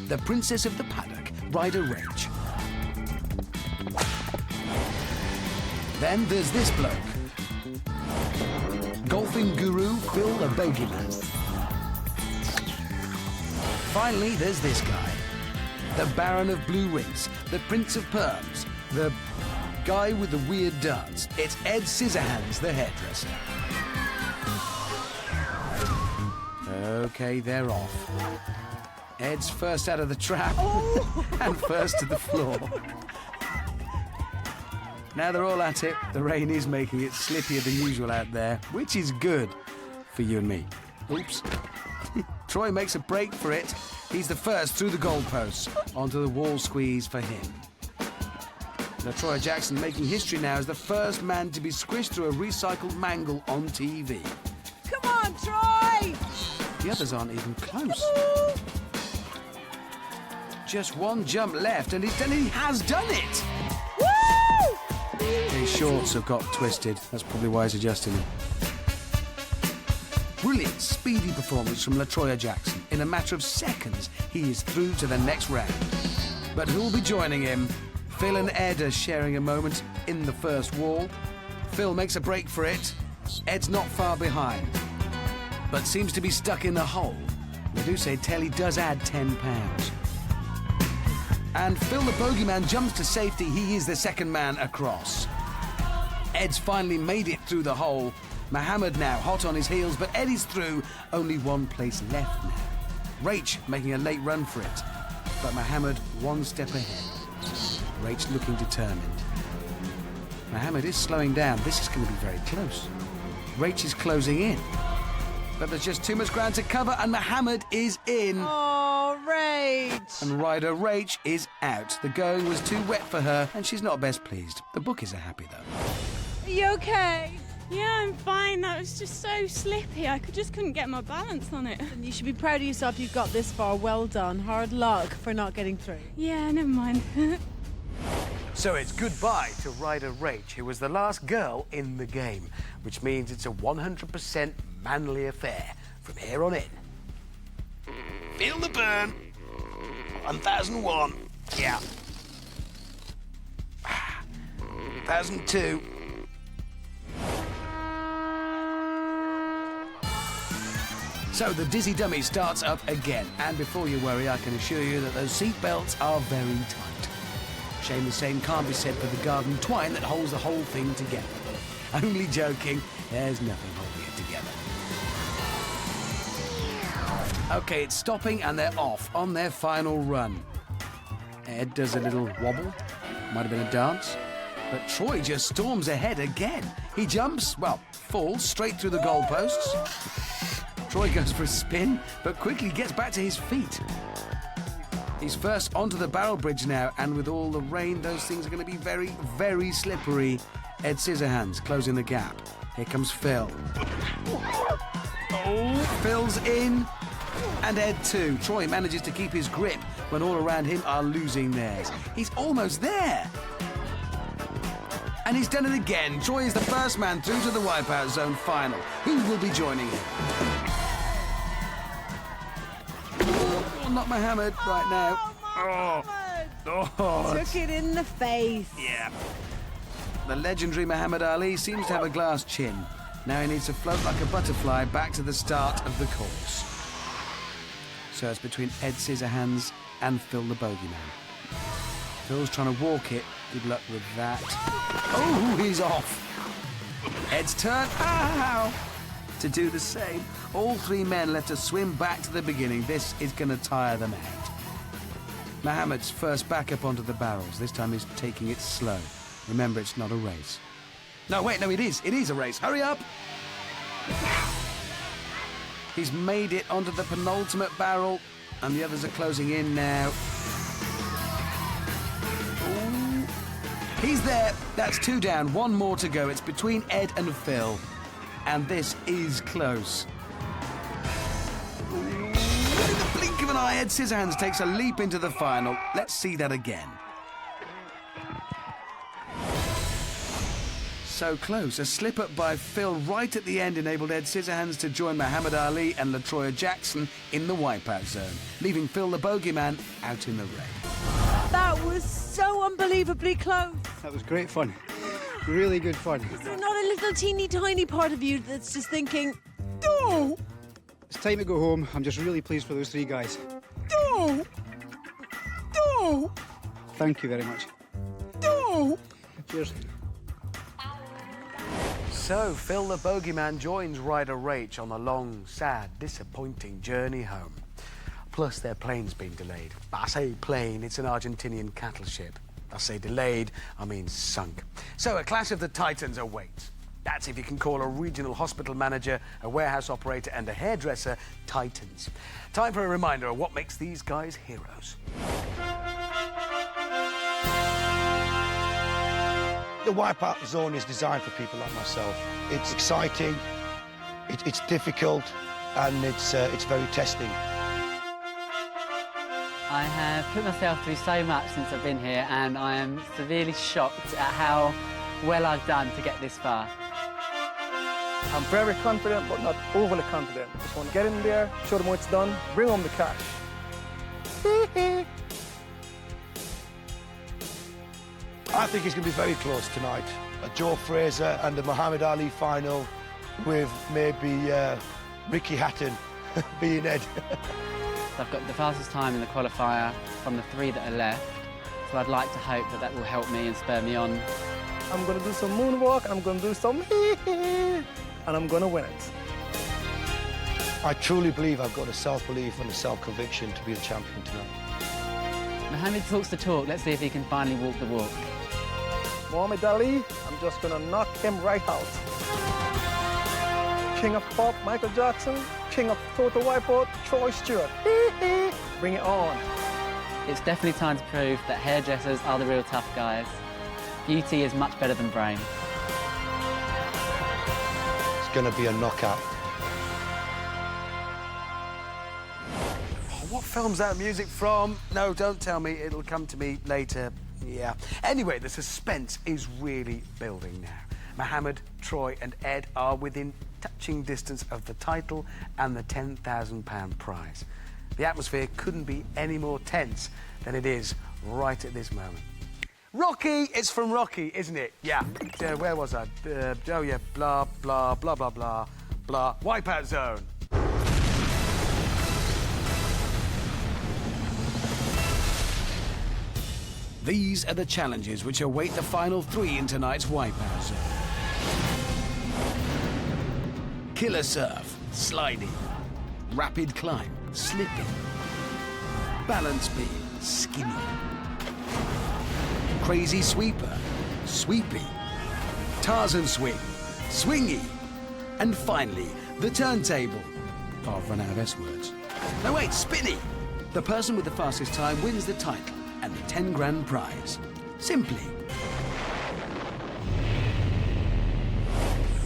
The princess of the paddock, Ryder Rage. Then there's this bloke. Golfing guru Phil the Bogeyman. Finally, there's this guy. The Baron of Blue Rinse, the Prince of Perms, the guy with the weird dance. It's Ed Scissorhands, the hairdresser. Okay, they're off. Ed's first out of the trap and first to the floor. Now they're all at it. The rain is making it slippier than usual out there, which is good for you and me. Oops. Troy makes a break for it. He's the first through the goalposts. Onto the wall squeeze for him. LaToya Jackson making history now as the first man to be squished through a recycled mangle on TV. Come on, Troy! The others aren't even close. Just one jump left, and he's done it. He has done it! Woo! His shorts have got twisted. That's probably why he's adjusting them. Brilliant, speedy performance from LaToya Jackson. In a matter of seconds, he is through to the next round. But who'll be joining him? Phil and Ed are sharing a moment in the first wall. Phil makes a break for it. Ed's not far behind, but seems to be stuck in the hole. They do say telly does add £10. And Phil the Bogeyman jumps to safety. He is the second man across. Ed's finally made it through the hole. Muhammad now hot on his heels, but Ed is through. Only one place left now. Rach making a late run for it, but Muhammad one step ahead. Rach looking determined. Muhammad is slowing down. This is going to be very close. Rach is closing in, but there's just too much ground to cover, and Muhammad is in. Oh, Rach! And Ryder Rach is out. The going was too wet for her, and she's not best pleased. The bookies are happy, though. Are you okay? Yeah, I'm fine. That was just so slippy. I just couldn't get my balance on it. And you should be proud of yourself. You've got this far. Well done. Hard luck for not getting through. Yeah, never mind. So it's goodbye to Ryder Rach, who was the last girl in the game, which means it's a 100% manly affair from here on in. Feel the burn. 1001. Yeah. 1002. So the Dizzy Dummy starts up again, and before you worry, I can assure you that those seat belts are very tight. Shame the same can't be said for the garden twine that holds the whole thing together. Only joking, there's nothing holding it together. Okay, it's stopping and they're off on their final run. Ed does a little wobble, might have been a dance, but Troy just storms ahead again. He jumps, well, falls straight through the goalposts. Troy goes for a spin, but quickly gets back to his feet. He's first onto the barrel bridge now, and with all the rain, those things are going to be very, very slippery. Ed Scissorhands closing the gap. Here comes Phil. Oh, Phil's in. And Ed too. Troy manages to keep his grip when all around him are losing theirs. He's almost there. And he's done it again. Troy is the first man through to the Wipeout Zone final. Who will be joining him? Oh, not Muhammad right now. Oh. Took it in the face. Yeah. The legendary Muhammad Ali seems to have a glass chin. Now he needs to float like a butterfly back to the start of the course. So it's between Ed Scissorhands and Phil the Bogeyman. Phil's trying to walk it. Good luck with that. Oh, he's off. Ed's turn. Ow! To do the same. All three men left to swim back to the beginning. This is going to tire them out. Mohammed's first back up onto the barrels. This time he's taking it slow. Remember, it's not a race. No, wait, no, it is. It is a race. Hurry up! He's made it onto the penultimate barrel, and the others are closing in now. Ooh. He's there. That's 2 down. 1 more to go. It's between Ed and Phil. And this is close. Ooh. In the blink of an eye, Ed Scissorhands takes a leap into the final. Let's see that again. So close. A slip-up by Phil right at the end enabled Ed Scissorhands to join Muhammad Ali and LaTroya Jackson in the wipeout zone, leaving Phil the Bogeyman out in the rain. That was so unbelievably close. That was great fun. Really good fun. Is there not a little teeny tiny part of you that's just thinking, no? It's time to go home. I'm just really pleased for those 3 guys. No! No! Thank you very much. No! Cheers. So, Phil the Bogeyman joins Ryder Rach on the long, sad, disappointing journey home. Plus, their plane's been delayed. I say plane, it's an Argentinian cattle ship. I say delayed, I mean sunk. So, a clash of the titans awaits. That's if you can call a regional hospital manager, a warehouse operator and a hairdresser titans. Time for a reminder of what makes these guys heroes. The Wipeout zone is designed for people like myself. It's exciting, it's difficult, and it's very testing. I have put myself through so much since I've been here, and I am severely shocked at how well I've done to get this far. I'm very confident, but not overly confident. Just want to get in there, show them what's done, bring home the cash. I think it's going to be very close tonight. A Joe Fraser and a Muhammad Ali final with maybe Ricky Hatton being Ed. I've got the fastest time in the qualifier from the 3 that are left, so I'd like to hope that that will help me and spur me on. I'm going to do some moonwalk, and I'm going to do some and I'm going to win it. I truly believe I've got a self-belief and a self-conviction to be the champion tonight. Mohammed talks the talk. Let's see if he can finally walk the walk. Muhammad Ali, I'm just going to knock him right out. King of pop, Michael Jackson. King of total wipeout, Troy Stewart. Bring it on. It's definitely time to prove that hairdressers are the real tough guys. Beauty is much better than brain. It's going to be a knockout. What film's that music from? No, don't tell me. It'll come to me later. Yeah. Anyway, the suspense is really building now. Mohammed, Troy and Ed are within touching distance of the title and the £10,000 prize. The atmosphere couldn't be any more tense than it is right at this moment. Rocky! It's from Rocky, isn't it? Yeah. Where was I? Oh, yeah. Blah, blah, blah, blah, blah, blah. Wipeout zone. These are the challenges which await the final 3 in tonight's Wipeout zone. Killer surf, sliding. Rapid climb, slipping. Balance beam, skinny. Crazy sweeper, sweepy. Tarzan swing, swingy. And finally, the turntable. I've run out of S words. No, wait, spinny. The person with the fastest time wins the title and the £10,000 prize. Simply.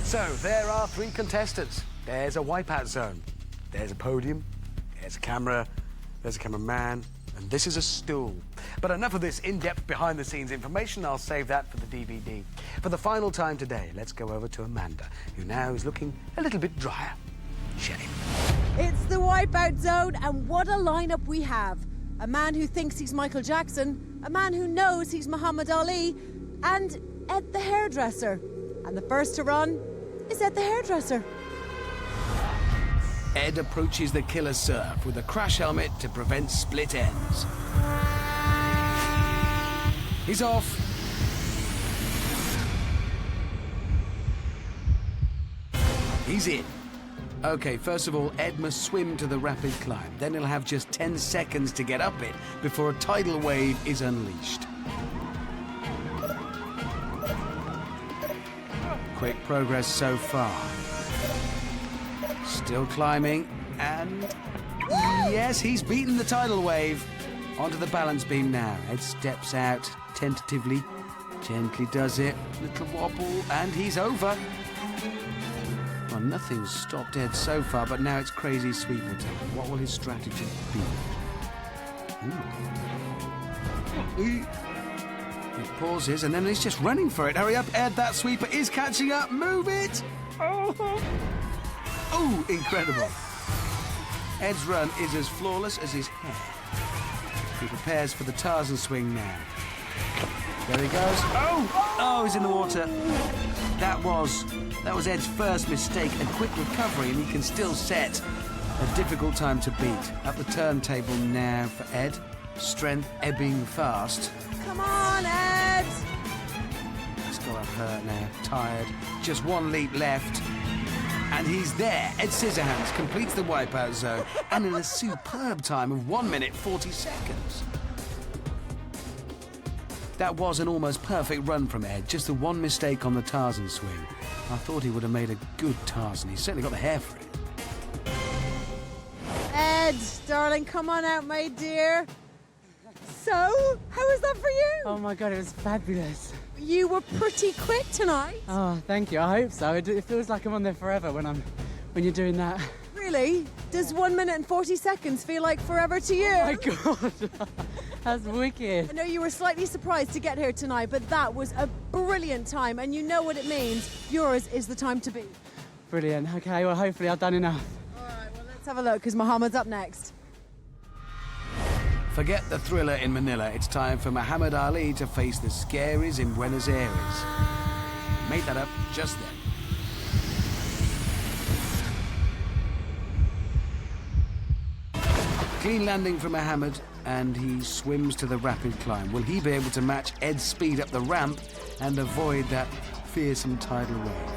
So, there are 3 contestants. There's a wipeout zone. There's a podium. There's a camera. There's a cameraman. And this is a stool. But enough of this in-depth behind-the-scenes information. I'll save that for the DVD. For the final time today, let's go over to Amanda, who now is looking a little bit drier. Shame. It's the wipeout zone, and what a lineup we have. A man who thinks he's Michael Jackson, a man who knows he's Muhammad Ali, and Ed the hairdresser. And the first to run, Is Ed the hairdresser? Ed approaches the killer surf with a crash helmet to prevent split ends. He's off. He's in. Okay, first of all, Ed must swim to the rapid climb. Then he'll have just 10 seconds to get up it before a tidal wave is unleashed. Quick progress so far. Still climbing, and yes, he's beaten the tidal wave. Onto the balance beam now. Ed steps out tentatively, gently does it, little wobble, and he's over. Well, nothing's stopped Ed so far, but now it's crazy sweeper time. What will his strategy be? He pauses, and then he's just running for it. Hurry up, Ed, that sweeper is catching up. Move it! Oh, incredible. Ed's run is as flawless as his hair. He prepares for the Tarzan swing now. There he goes. Oh, he's in the water. That was Ed's first mistake. A quick recovery, and he can still set a difficult time to beat. Up the turntable now for Ed. Strength ebbing fast. Come on, Ed! He's got up hurt now, tired. Just one leap left. And he's there. Ed Scissorhands completes the wipeout zone, and in a superb time of 1 minute 40 seconds. That was an almost perfect run from Ed, just the one mistake on the Tarzan swing. I thought he would have made a good Tarzan. He's certainly got the hair for it. Ed, darling, come on out, my dear. So, how was that for you? Oh my God, it was fabulous. You were pretty quick tonight. Oh, thank you. I hope so. It feels like I'm on there forever when you're doing that. Really? Does 1 minute and 40 seconds feel like forever to you? Oh my God, that's wicked. I know you were slightly surprised to get here tonight, but that was a brilliant time, and you know what it means. Yours is the time to beat. Brilliant. Okay, well, hopefully I've done enough. All right, well, let's have a look, because Mohammed's up next. Forget the thriller in Manila. It's time for Muhammad Ali to face the scaries in Buenos Aires. Made that up just then. Clean landing for Muhammad, and he swims to the rapid climb. Will he be able to match Ed's speed up the ramp and avoid that fearsome tidal wave?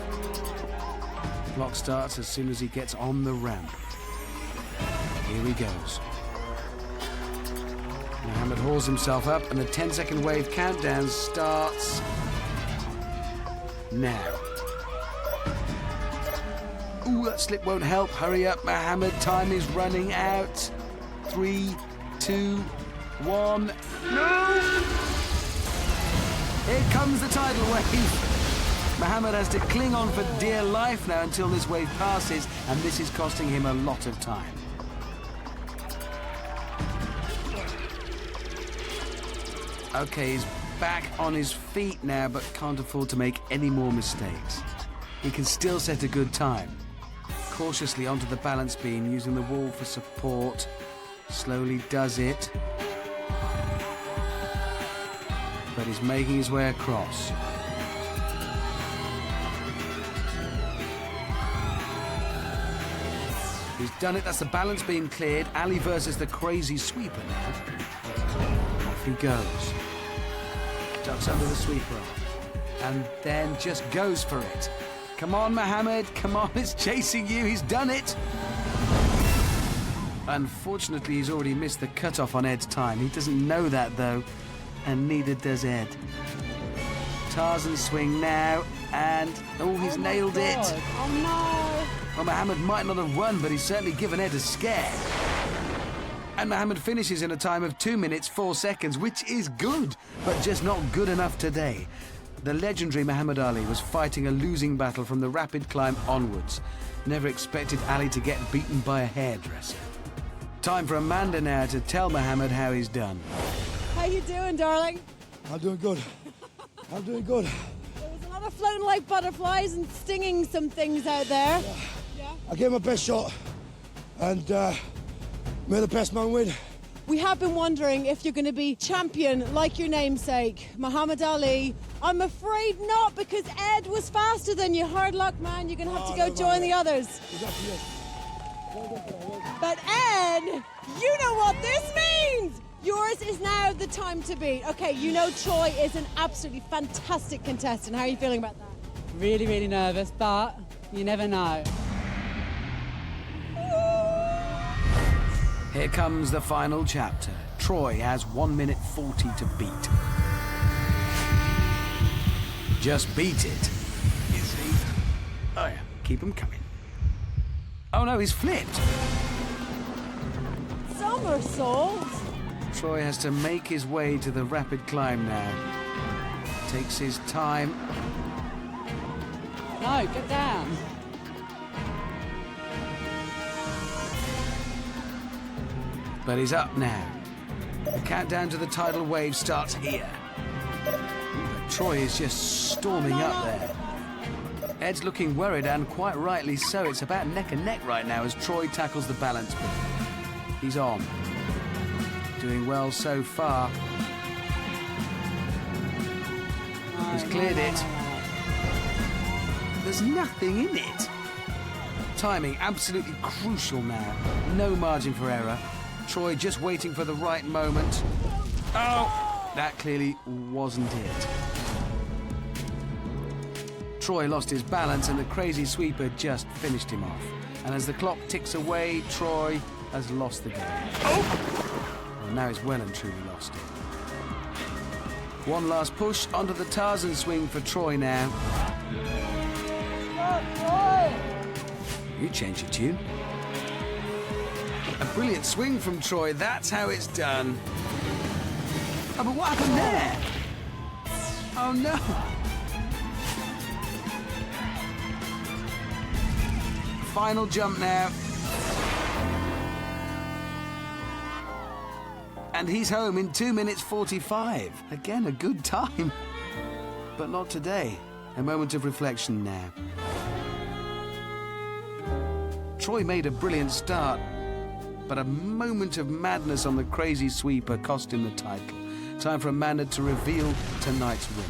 Clock starts as soon as he gets on the ramp. Here he goes. Muhammad hauls himself up, and the 10-second wave countdown starts now. Ooh, that slip won't help. Hurry up, Muhammad. Time is running out. 3, 2, 1. No! Here comes the tidal wave. Muhammad has to cling on for dear life now until this wave passes, and this is costing him a lot of time. Okay, he's back on his feet now, but can't afford to make any more mistakes. He can still set a good time. Cautiously onto the balance beam, using the wall for support. Slowly does it. But he's making his way across. He's done it, that's the balance beam cleared. Ali versus the crazy sweeper now. Off he goes. Ducks under the sweeper and then just goes for it. Come on, Muhammad, come on, it's chasing you, he's done it. Unfortunately, he's already missed the cutoff on Ed's time. He doesn't know that, though, and neither does Ed. Tarzan swing now, and he's nailed it. Oh no! Well, Muhammad might not have won, but he's certainly given Ed a scare. And Muhammad finishes in a time of 2 minutes, 4 seconds, which is good, but just not good enough today. The legendary Muhammad Ali was fighting a losing battle from the rapid climb onwards. Never expected Ali to get beaten by a hairdresser. Time for Amanda now to tell Muhammad how he's done. How you doing, darling? I'm doing good. I'm doing good. There was a lot of floating like butterflies and stinging some things out there. I gave my best shot, and may the best man win. We have been wondering if you're going to be champion like your namesake, Muhammad Ali. I'm afraid not, because Ed was faster than you. Hard luck, man. You're going to have to go join the others. But Ed, you know what this means! Yours is now the time to beat. Okay, you know Troy is an absolutely fantastic contestant. How are you feeling about that? Really, really nervous, but you never know. Here comes the final chapter. Troy has 1 minute 40 to beat. Just beat it. Is he? Oh yeah, keep him coming. Oh no, he's flipped. Somersault. Troy has to make his way to the rapid climb now. Takes his time. No, get down. But he's up now. The countdown to the tidal wave starts here. But Troy is just storming up there. Ed's looking worried, and quite rightly so. It's about neck and neck right now as Troy tackles the balance beam. He's on. Doing well so far. He's cleared it. There's nothing in it. Timing absolutely crucial now. No margin for error. Troy just waiting for the right moment. Oh, that clearly wasn't it. Troy lost his balance and the crazy sweeper just finished him off. And as the clock ticks away, Troy has lost the game. Oh! Well, now he's well and truly lost it. One last push onto the Tarzan swing for Troy now. You change your tune. A brilliant swing from Troy, that's how it's done. Oh, but what happened there? Oh no! Final jump now. And he's home in 2 minutes 45. Again, a good time. But not today. A moment of reflection now. Troy made a brilliant start, but a moment of madness on the crazy sweeper cost him the title. Time for Amanda to reveal tonight's winner.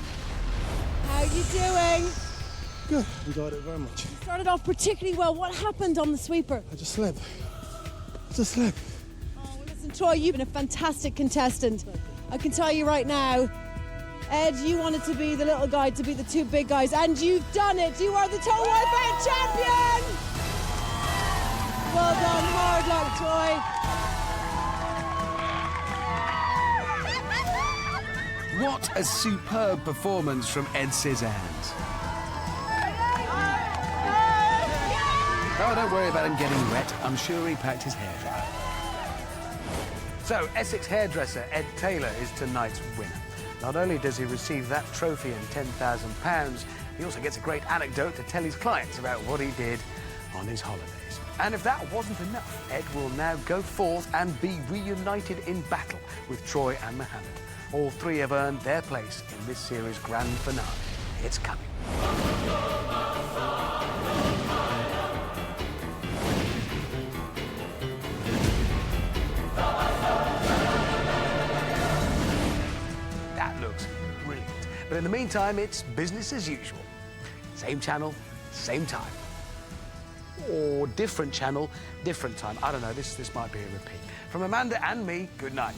How you doing? Good. Enjoyed it very much. You started off particularly well. What happened on the sweeper? I just slept. Just slept. Oh, well, listen, Troy, you've been a fantastic contestant. I can tell you right now, Ed, you wanted to be the little guy to be the two big guys, and you've done it. You are the total Wipeout champion! Well done, hard luck, Troy. What a superb performance from Ed Scissorhands. Oh, don't worry about him getting wet. I'm sure he packed his hairdryer. So, Essex hairdresser Ed Taylor is tonight's winner. Not only does he receive that trophy and £10,000, he also gets a great anecdote to tell his clients about what he did on his holidays. And if that wasn't enough, Ed will now go forth and be reunited in battle with Troy and Mohammed. All three have earned their place in this series' grand finale. It's coming. That looks brilliant. But in the meantime, it's business as usual. Same channel, same time. Or different channel, different time. I don't know, this might be a repeat. From Amanda and me, good night.